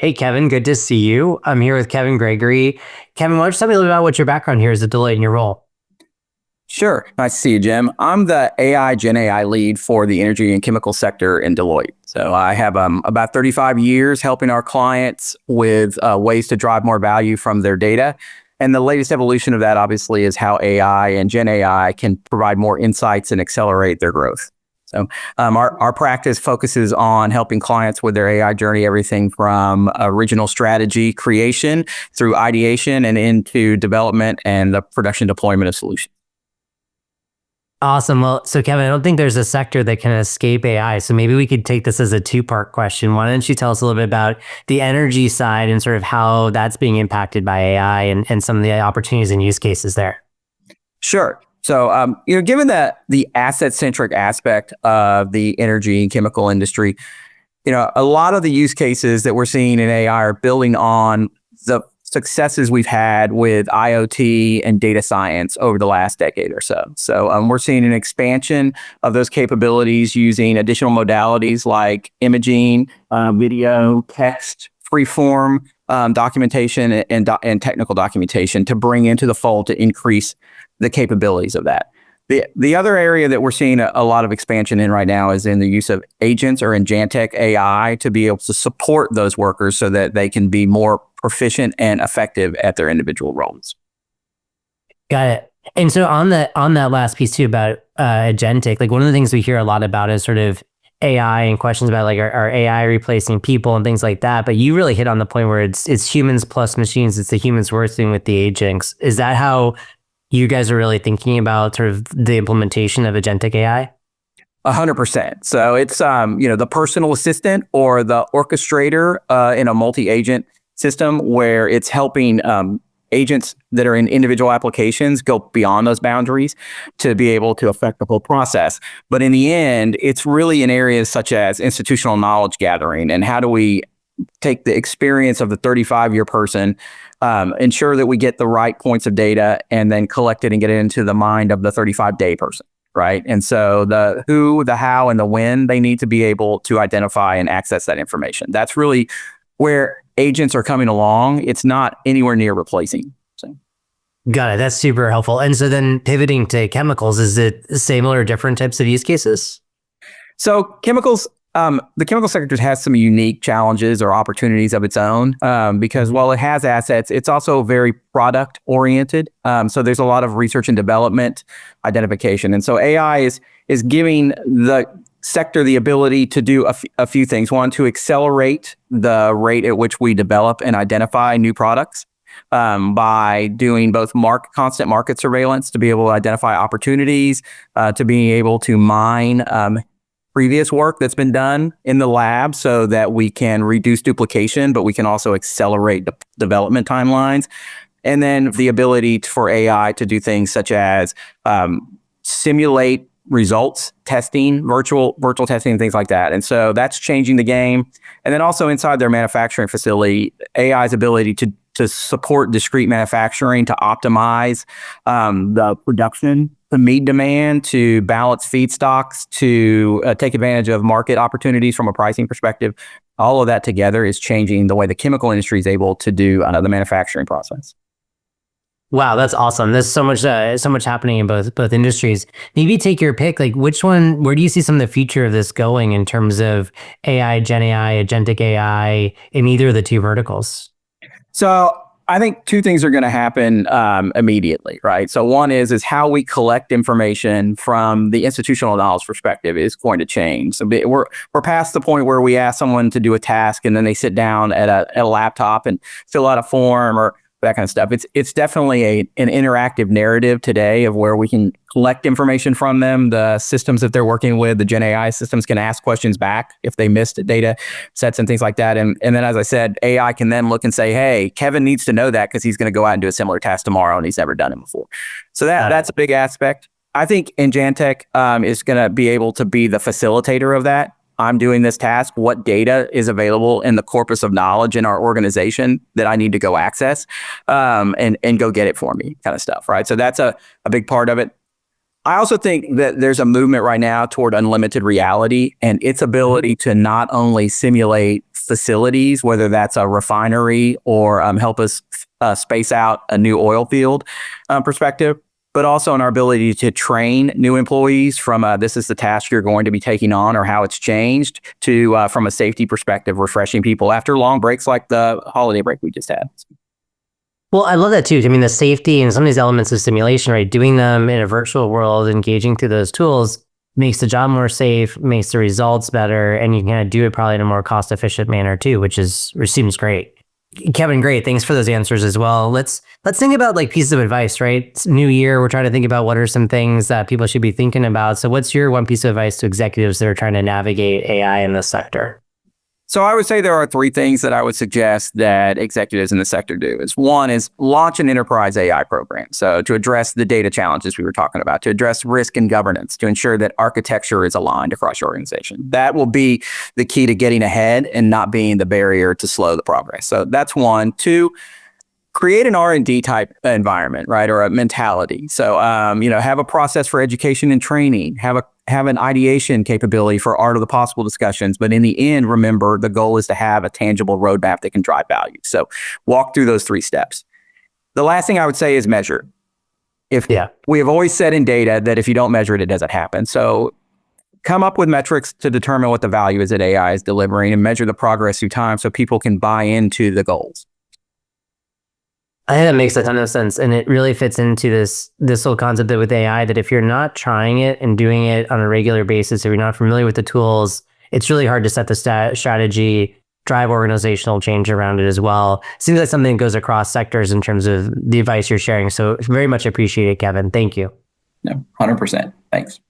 Hey, Kevin, good to see you. I'm here with Kevin Gregory. Kevin, why don't you tell me a little bit about what your background here is at Deloitte and your role? Sure. Nice to see you, Jim. I'm the Gen AI lead for the energy and chemical sector in Deloitte. So I have about 35 years helping our clients with ways to drive more value from their data. And the latest evolution of that, obviously, is how AI and Gen AI can provide more insights and accelerate their growth. So our practice focuses on helping clients with their AI journey, everything from original strategy creation through ideation and into development and the production deployment of solutions. Awesome. Well, so Kevin, I don't think there's a sector that can escape AI. So maybe we could take this as a two-part question. Why don't you tell us a little bit about the energy side and sort of how that's being impacted by AI and some of the opportunities and use cases there? Sure. So, given that the asset-centric aspect of the energy and chemical industry, a lot of the use cases that we're seeing in AI are building on the successes we've had with IoT and data science over the last decade or so. So we're seeing an expansion of those capabilities using additional modalities like imaging, video, text, freeform documentation, and technical documentation to bring into the fold to increase the capabilities of that. The other area that we're seeing a lot of expansion in right now is in the use of agents or agentic AI to be able to support those workers so that they can be more proficient and effective at their individual roles. Got it. And so on that last piece too about agentic, like one of the things we hear a lot about is sort of AI and questions about like are AI replacing people and things like that. But you really hit on the point where it's humans plus machines. It's the humans working with the agents. Is that how you guys are really thinking about sort of the implementation of agentic AI? 100%. So it's the personal assistant or the orchestrator in a multi-agent system where it's helping agents that are in individual applications go beyond those boundaries to be able to affect the whole process. But in the end, it's really in areas such as institutional knowledge gathering and how do we take the experience of the 35-year person, ensure that we get the right points of data, and then collect it and get it into the mind of the 35-day person, right? And so the who, the how, and the when, they need to be able to identify and access that information. That's really where agents are coming along. It's not anywhere near replacing. So. Got it. That's super helpful. And so then pivoting to chemicals, is it similar or different types of use cases? So chemicals, the chemical sector has some unique challenges or opportunities of its own because while it has assets, it's also very product oriented. So there's a lot of research and development identification. And so AI is giving the sector the ability to do a few things. One, to accelerate the rate at which we develop and identify new products by doing both constant market surveillance to be able to identify opportunities, to being able to mine previous work that's been done in the lab so that we can reduce duplication, but we can also accelerate development timelines. And then the ability for AI to do things such as simulate results testing, virtual testing, and things like that. And so that's changing the game. And then also inside their manufacturing facility, AI's ability to support discrete manufacturing, to optimize the production, to meet demand, to balance feedstocks, to take advantage of market opportunities from a pricing perspective. All of that together is changing the way the chemical industry is able to do the manufacturing process. Wow, that's awesome. There's so much happening in both industries. Maybe take your pick. Like which one, where do you see some of the future of this going in terms of AI, Gen AI, agentic AI in either of the two verticals? So I think two things are going to happen immediately, right? So one is how we collect information from the institutional knowledge perspective is going to change. So we're past the point where we ask someone to do a task and then they sit down at a laptop and fill out a form or that kind of stuff. It's definitely an interactive narrative today of where we can collect information from them. The systems that they're working with, the Gen AI systems, can ask questions back if they missed data sets and things like that. And then, as I said, AI can then look and say, hey, Kevin needs to know that because he's going to go out and do a similar task tomorrow and he's never done it before. So that's a big aspect. I think Agentic is going to be able to be the facilitator of that. I'm doing this task. What data is available in the corpus of knowledge in our organization that I need to go access and go get it for me, kind of stuff, right? So that's a big part of it. I also think that there's a movement right now toward unlimited reality and its ability to not only simulate facilities, whether that's a refinery or help us space out a new oil field perspective, but also in our ability to train new employees from this is the task you're going to be taking on or how it's changed to from a safety perspective, refreshing people after long breaks like the holiday break we just had. Well, I love that too. I mean, the safety and some of these elements of simulation, right? Doing them in a virtual world, engaging through those tools makes the job more safe, makes the results better, and you can kind of do it probably in a more cost efficient manner too, which seems great. Kevin, great. Thanks for those answers as well. Let's think about like pieces of advice, right? It's new year. We're trying to think about what are some things that people should be thinking about. So what's your one piece of advice to executives that are trying to navigate AI in this sector? So I would say there are three things that I would suggest that executives in the sector do. One is launch an enterprise AI program. So to address the data challenges we were talking about, to address risk and governance, to ensure that architecture is aligned across your organization. That will be the key to getting ahead and not being the barrier to slow the progress. So that's one. Two, create an R&D type environment, right? Or a mentality. So, have a process for education and training, have an ideation capability for art of the possible discussions. But in the end, remember, the goal is to have a tangible roadmap that can drive value. So walk through those three steps. The last thing I would say is measure. We have always said in data that if you don't measure it, it doesn't happen. So come up with metrics to determine what the value is that AI is delivering and measure the progress through time so people can buy into the goals. I think that makes a ton of sense. And it really fits into this whole concept that with AI, that if you're not trying it and doing it on a regular basis, if you're not familiar with the tools, it's really hard to set the strategy, drive organizational change around it as well. Seems like something that goes across sectors in terms of the advice you're sharing. So very much appreciate it, Kevin. Thank you. No, 100%. Thanks.